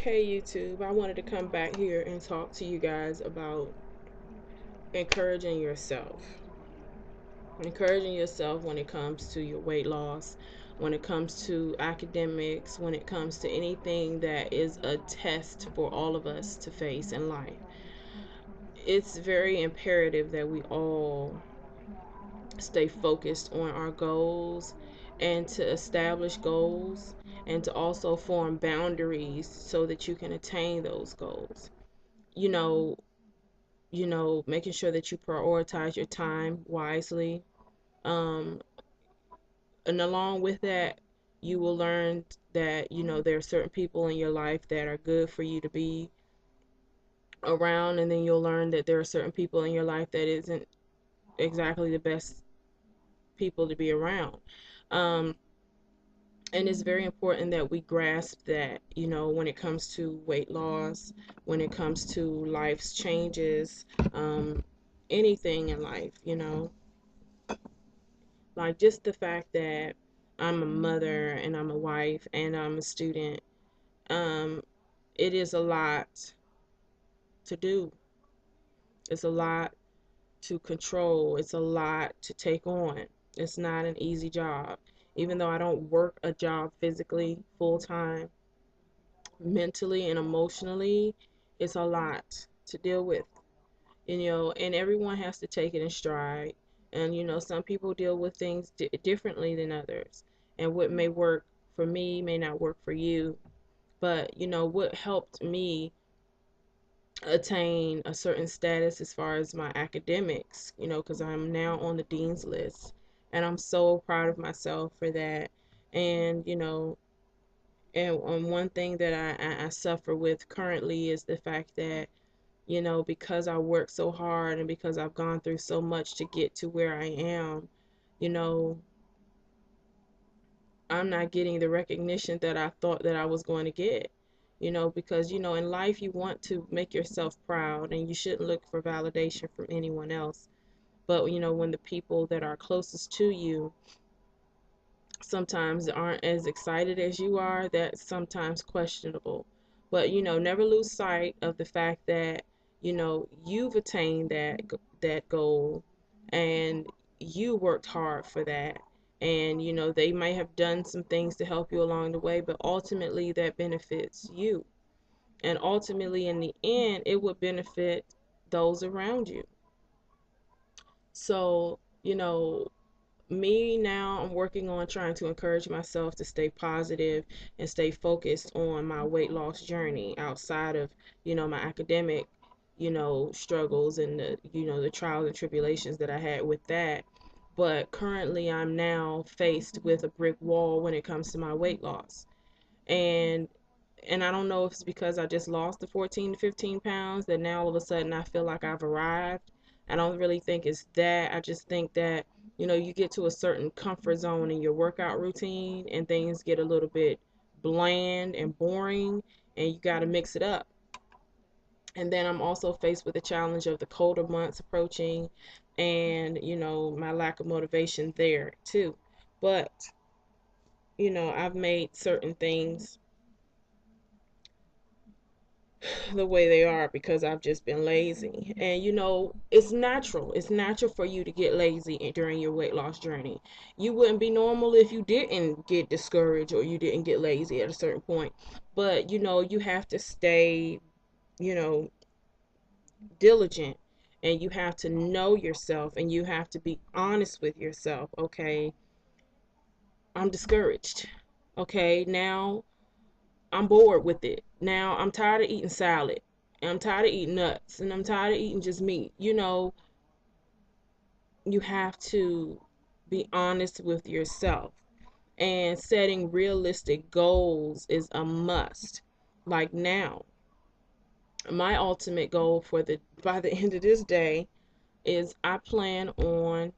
Hey YouTube, I wanted to come back here and talk to you guys about encouraging yourself. Encouraging yourself when it comes to your weight loss, when it comes to academics, when it comes to anything that is a test for all of us to face in life. It's very imperative that we all stay focused on our goals and to establish goals and to also form boundaries so that you can attain those goals. You know, making sure that you prioritize your time wisely. Um, and along with that, you will learn that, there are certain people in your life that are good for you to be around, and then you'll learn that there are certain people in your life that isn't exactly the best people to be around. Um, and it's very important that we grasp that, when it comes to weight loss, when it comes to life's changes, anything in life, like just the fact that I'm a mother and I'm a wife and I'm a student. um it is a lot to do. It's a lot to control. It's a lot to take on. It's not an easy job. Even though I don't work a job physically full time, mentally and emotionally, it's a lot to deal with, and everyone has to take it in stride. And some people deal with things differently than others, and what may work for me may not work for you. But what helped me attain a certain status as far as my academics, because I'm now on the dean's list, and I'm so proud of myself for that. And one thing that I suffer with currently is the fact that, because I work so hard and because I've gone through so much to get to where I am, you know, I'm not getting the recognition that I thought that I was going to get. Because, in life you want to make yourself proud and you shouldn't look for validation from anyone else. But, when the people that are closest to you sometimes aren't as excited as you are, that's sometimes questionable. But never lose sight of the fact that you've attained that goal, and you worked hard for that. And they may have done some things to help you along the way, but ultimately that benefits you, and ultimately in the end it would benefit those around you. So me now, I'm working on trying to encourage myself to stay positive and stay focused on my weight loss journey outside of my academic struggles and the trials and tribulations that I had with that. But currently I'm now faced with a brick wall when it comes to my weight loss. And and I don't know if it's because I just lost the 14 to 15 pounds that now all of a sudden I feel like I've arrived. I don't really think it's that. I just think that, you get to a certain comfort zone in your workout routine and things get a little bit bland and boring, and you got to mix it up. And then I'm also faced with the challenge of the colder months approaching, and, my lack of motivation there too. But, I've made certain things the way they are because I've just been lazy. And it's natural. It's natural for you to get lazy during your weight loss journey. You wouldn't be normal if you didn't get discouraged or you didn't get lazy at a certain point. But you have to stay, you know, diligent, and you have to know yourself, and you have to be honest with yourself. Okay, I'm discouraged. Okay, now I'm bored with it. Now I'm tired of eating salad. And I'm tired of eating nuts. And I'm tired of eating just meat. You have to be honest with yourself. And setting realistic goals is a must. Like now, my ultimate goal for the by the end of this day is I plan on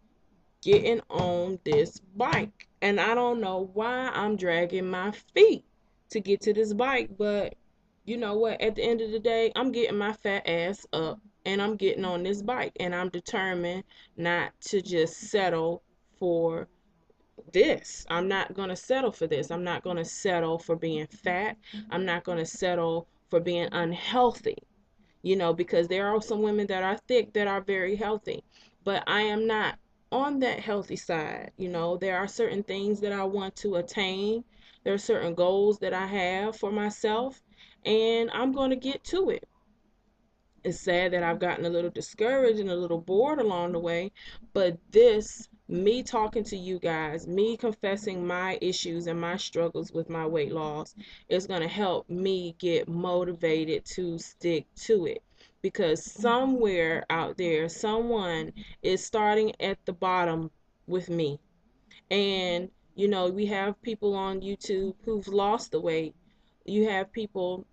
getting on this bike. And I don't know why I'm dragging my feet to get to this bike, but you know what? At the end of the day, I'm getting my fat ass up and I'm getting on this bike, and I'm determined not to just settle for this. I'm not going to settle for this. I'm not going to settle for being fat. I'm not going to settle for being unhealthy, because there are some women that are thick that are very healthy, but I am not on that healthy side. There are certain things that I want to attain. There are certain goals that I have for myself, and I'm going to get to it. It's sad that I've gotten a little discouraged and a little bored along the way, but me talking to you guys, me confessing my issues and my struggles with my weight loss, is going to help me get motivated to stick to it. Because somewhere out there, someone is starting at the bottom with me. And, we have people on YouTube who've lost the weight. You have people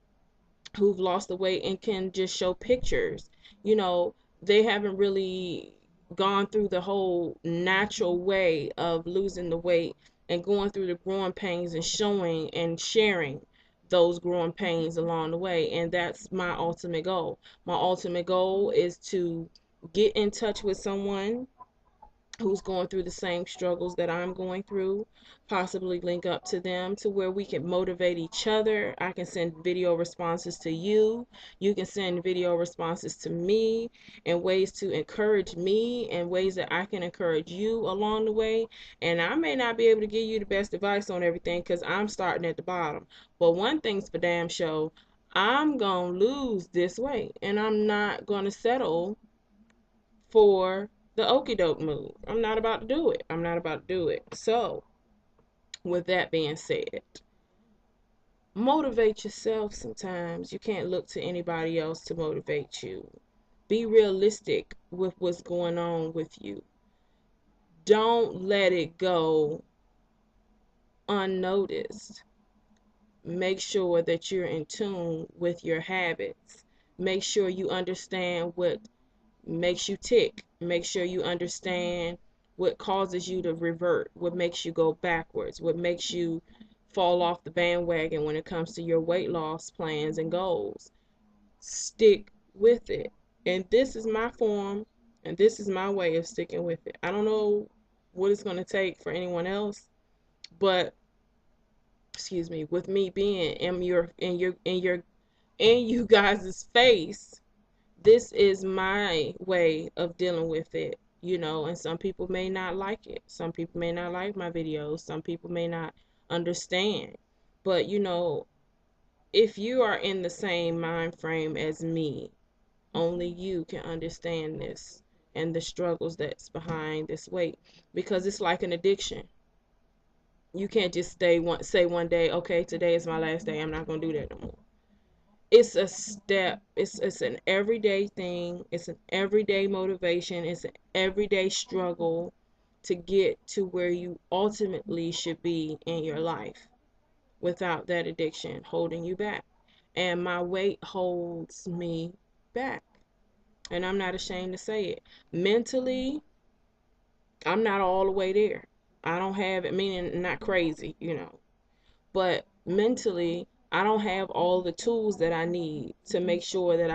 who've lost the weight and can just show pictures. You know, they haven't really gone through the whole natural way of losing the weight and going through the growing pains and showing and sharing those growing pains along the way. And that's my ultimate goal. My ultimate goal is to get in touch with someone who's going through the same struggles that I'm going through, possibly link up to them to where we can motivate each other. I can send video responses to you. You can send video responses to me, and ways to encourage me and ways that I can encourage you along the way. And I may not be able to give you the best advice on everything because I'm starting at the bottom. But one thing's for damn sure, I'm going to lose this weight, and I'm not going to settle for the okie doke move. I'm not about to do it. I'm not about to do it. So, with that being said, motivate yourself sometimes. You can't look to anybody else to motivate you. Be realistic with what's going on with you. Don't let it go unnoticed. Make sure that you're in tune with your habits. Make sure you understand what makes you tick. Make sure you understand what causes you to revert, what makes you go backwards, what makes you fall off the bandwagon when it comes to your weight loss plans and goals. Stick with it. And this is my form, and this is my way of sticking with it. I don't know what it's going to take for anyone else, but excuse me, with me being in you guys' face, this is my way of dealing with it, and some people may not like it. Some people may not like my videos. Some people may not understand. But, if you are in the same mind frame as me, only you can understand this and the struggles that's behind this weight, because it's like an addiction. You can't just say one day, okay, today is my last day. I'm not going to do that no more. It's a step. It's an everyday thing. It's an everyday motivation. It's an everyday struggle to get to where you ultimately should be in your life without that addiction holding you back. And my weight holds me back, and I'm not ashamed to say it. Mentally, I'm not all the way there. I don't have it, meaning not crazy, but mentally, I don't have all the tools that I need to make sure that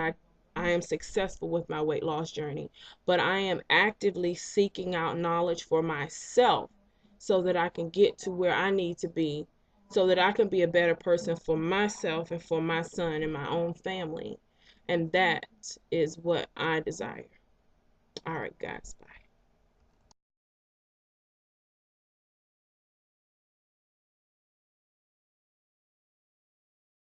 I am successful with my weight loss journey. But I am actively seeking out knowledge for myself so that I can get to where I need to be, so that I can be a better person for myself and for my son and my own family. And that is what I desire. All right, guys.